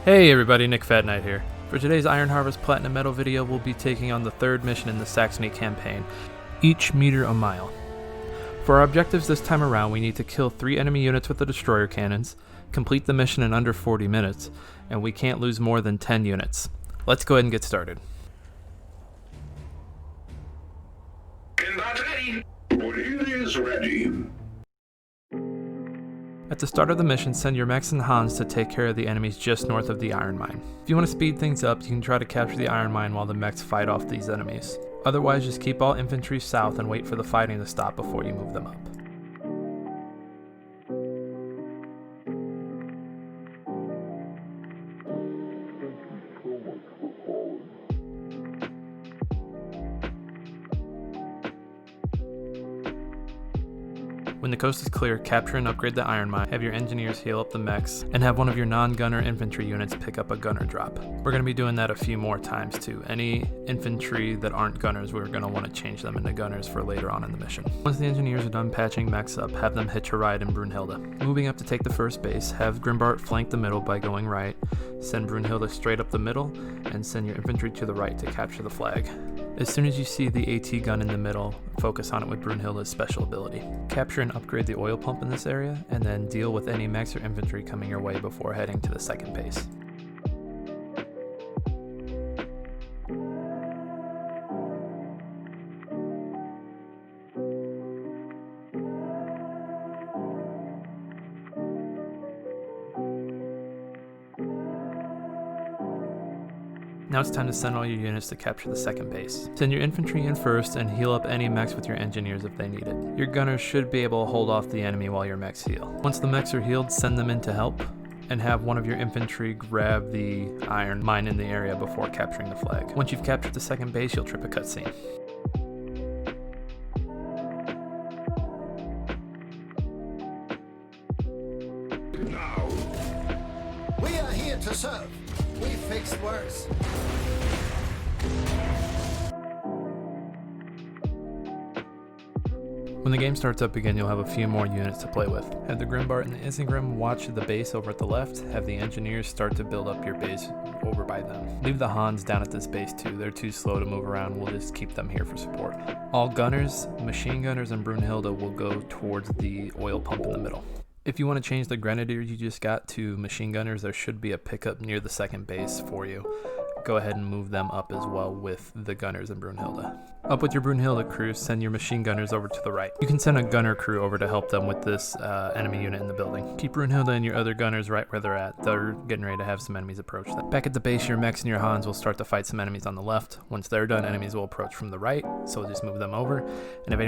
Hey everybody, Nick Fat Knight here. For today's Iron Harvest Platinum Medal video, we'll be taking on the third mission in the Saxony campaign, each meter a mile. For our objectives this time around, we need to kill 3 enemy units with the destroyer cannons, complete the mission in under 40 minutes, and we can't lose more than 10 units. Let's go ahead and get started. Combat ready. It is ready. At the start of the mission, send your mechs and Hans to take care of the enemies just north of the iron mine. If you want to speed things up, you can try to capture the iron mine while the mechs fight off these enemies. Otherwise, just keep all infantry south and wait for the fighting to stop before you move them up. When the coast is clear, capture and upgrade the iron mine, have your engineers heal up the mechs, and have one of your non-gunner infantry units pick up a gunner drop. We're going to be doing that a few more times too. Any infantry that aren't gunners, we're going to want to change them into gunners for later on in the mission. Once the engineers are done patching mechs up, have them hitch a ride in Brunhilde. Moving up to take the first base, have Grimbart flank the middle by going right, send Brunhilde straight up the middle, and send your infantry to the right to capture the flag. As soon as you see the AT gun in the middle, focus on it with Brunhilde's special ability. Capture and upgrade the oil pump in this area, and then deal with any mechs or infantry coming your way before heading to the second base. Now it's time to send all your units to capture the second base. Send your infantry in first and heal up any mechs with your engineers if they need it. Your gunners should be able to hold off the enemy while your mechs heal. Once the mechs are healed, send them in to help, and have one of your infantry grab the iron mine in the area before capturing the flag. Once you've captured the second base, you'll trip a cutscene. Now. We are here to serve. We fixed worse. When the game starts up again, you'll have a few more units to play with. Have the Grimbart and the Isengrim watch the base over at the left, have the engineers start to build up your base over by them. Leave the Hans down at this base too, they're too slow to move around, we'll just keep them here for support. All gunners, machine gunners, and Brunhilde will go towards the oil pump in the middle. If you want to change the grenadiers you just got to machine gunners, there should be a pickup near the second base for you. Go ahead and move them up as well with the gunners and Brunhilde. Up with your Brunhilde crew, send your machine gunners over to the right. You can send a gunner crew over to help them with this enemy unit in the building. Keep Brunhilde and your other gunners right where they're at. They're getting ready to have some enemies approach them. Back at the base, your mechs and your Hans will start to fight some enemies on the left. Once they're done, enemies will approach from the right, so just move them over. And if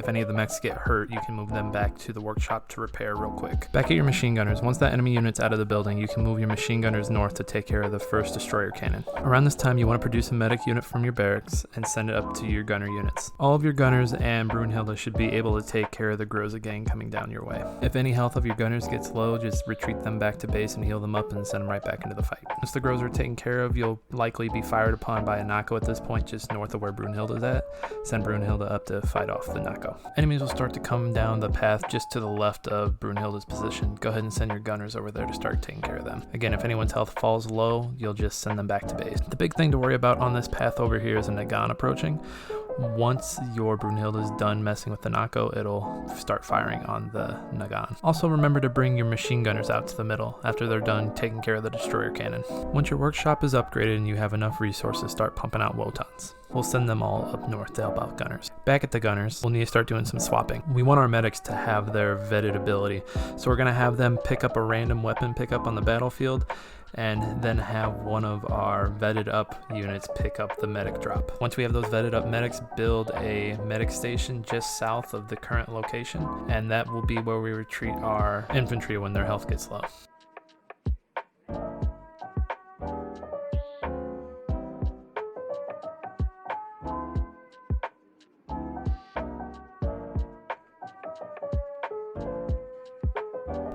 any of the mechs get hurt, you can move them back to the workshop to repair real quick. Back at your machine gunners, once that enemy unit's out of the building, you can move your machine gunners north to take care of the first destroyer cannon. Around this time, you want to produce a medic unit from your barracks and send it up to your gunner units. All of your gunners and Brunhilde should be able to take care of the Groza gang coming down your way. If any health of your gunners gets low, just retreat them back to base and heal them up and send them right back into the fight. Once the Groza are taken care of, you'll likely be fired upon by a Nako at this point, just north of where Brunhilde is at. Send Brunhilde up to fight off the Nako. Enemies will start to come down the path just to the left of Brunhilde's position. Go ahead and send your gunners over there to start taking care of them. Again, if anyone's health falls low, you'll just send them back to base. The big thing to worry about on this path over here is a Nagant approaching. Once your Brunhilde is done messing with the Nako, it'll start firing on the Nagant. Also remember to bring your machine gunners out to the middle after they're done taking care of the destroyer cannon. Once your workshop is upgraded and you have enough resources, start pumping out Wotans. We'll send them all up north to help out gunners. Back at the gunners, we'll need to start doing some swapping. We want our medics to have their vetted ability, so we're going to have them pick up a random weapon pickup on the battlefield, and then have one of our vetted up units pick up the medic drop. Once we have those vetted up medics, build a medic station just south of the current location, and that will be where we retreat our infantry when their health gets low.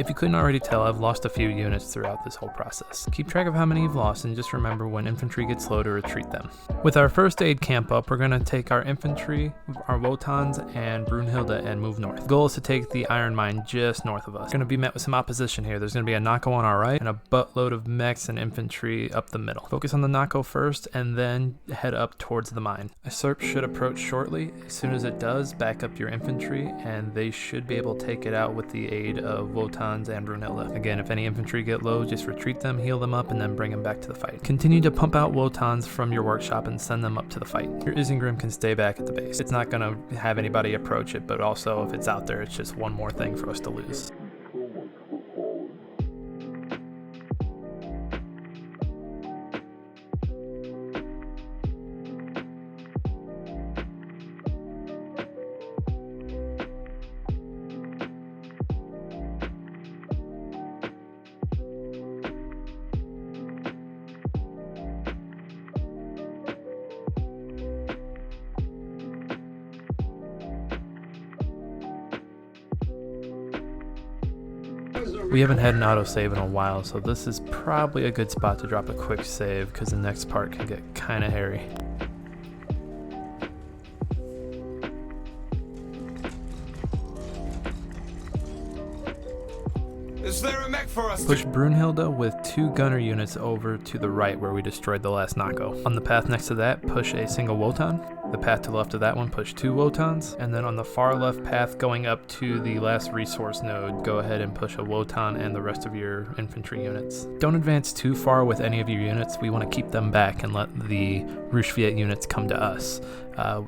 If you couldn't already tell, I've lost a few units throughout this whole process. Keep track of how many you've lost and just remember when infantry gets low to retreat them. With our first aid camp up, we're going to take our infantry, our Wotans, and Brunhilde and move north. The goal is to take the iron mine just north of us. We're going to be met with some opposition here. There's going to be a Nako on our right and a buttload of mechs and infantry up the middle. Focus on the Nako first and then head up towards the mine. A SERP should approach shortly. As soon as it does, back up your infantry and they should be able to take it out with the aid of Wotans and Brunhilde. Again, if any infantry get low, just retreat them, heal them up, and then bring them back to the fight. Continue to pump out Wotans from your workshop and send them up to the fight. Your Isengrim can stay back at the base. It's not going to have anybody approach it, but also if it's out there, it's just one more thing for us to lose. We haven't had an autosave in a while, so this is probably a good spot to drop a quick save because the next part can get kind of hairy. Is there a mech for us? Push Brunhilde with 2 gunner units over to the right where we destroyed the last Nako. On the path next to that, push a single Wotan. The path to the left of that one, push 2 Wotans. And then on the far left path going up to the last resource node, go ahead and push a Wotan and the rest of your infantry units. Don't advance too far with any of your units. We want to keep them back and let the Rushviet units come to us.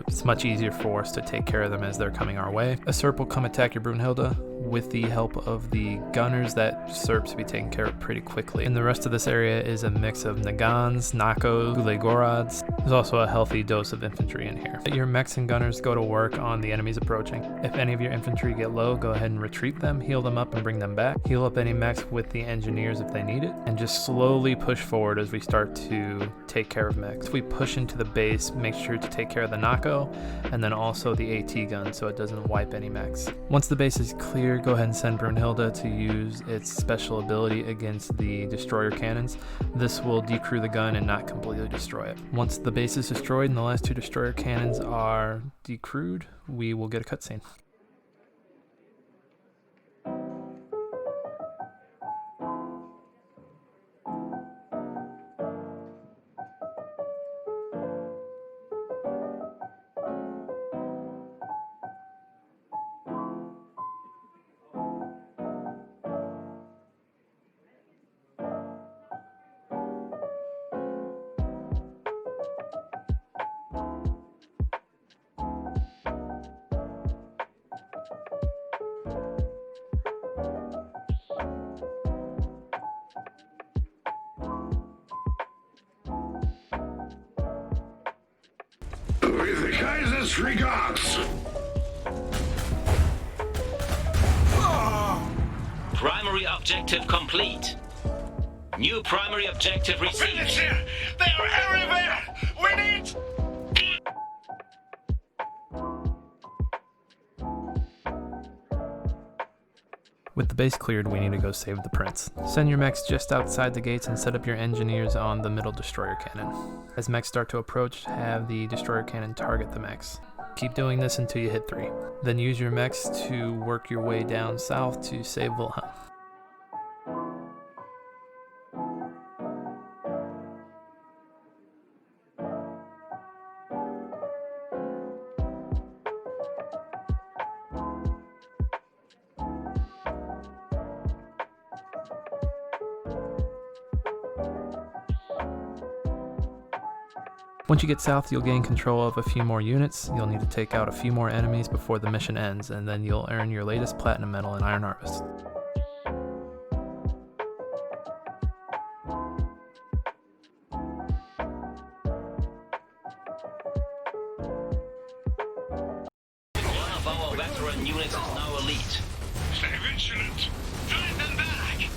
It's much easier for us to take care of them as they're coming our way. A SERP will come attack your Brunhilde with the help of the gunners. That SERPs will be taken care of pretty quickly. And the rest of this area is a mix of Nagans, Nakos, Gulegorods. There's also a healthy dose of infantry in here. Your mechs and gunners go to work on the enemies approaching. If any of your infantry get low, go ahead and retreat them, heal them up and bring them back. Heal up any mechs with the engineers if they need it, and just slowly push forward as we start to take care of mechs. If we push into the base, make sure to take care of the Nako and then also the AT gun so it doesn't wipe any mechs. Once the base is clear, go ahead and send Brunhilde to use its special ability against the destroyer cannons. This will decrew the gun and not completely destroy it. Once the base is destroyed and the last 2 destroyer cannons are decrewed, we will get a cutscene. With the Kaiser's regards. Primary objective complete. New primary objective received. Finish here! They are everywhere! We need... With the base cleared, we need to go save the prince. Send your mechs just outside the gates and set up your engineers on the middle destroyer cannon. As mechs start to approach, have the destroyer cannon target the mechs. Keep doing this until you hit 3. Then use your mechs to work your way down south to save Wilhelm. Once you get south, you'll gain control of a few more units. You'll need to take out a few more enemies before the mission ends, and then you'll earn your latest platinum medal in Iron Harvest. One of our veteran units is now elite. Stay vigilant! Drive them back!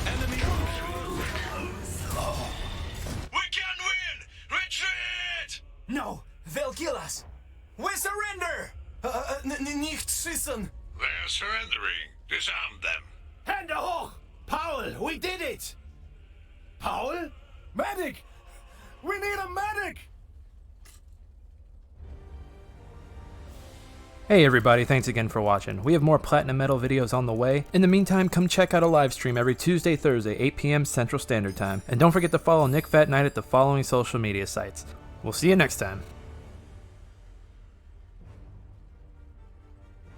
Enemy We can win! Retreat! No! They'll kill us! We surrender! Nicht schießen! They're surrendering. Disarm them. Hände hoch! Paul, we did it! Paul? Medic! We need a medic! Hey everybody, thanks again for watching. We have more Platinum Metal videos on the way. In the meantime, come check out a live stream every Tuesday, Thursday, 8 p.m. Central Standard Time. And don't forget to follow Nick Fat Knight at the following social media sites. We'll see you next time.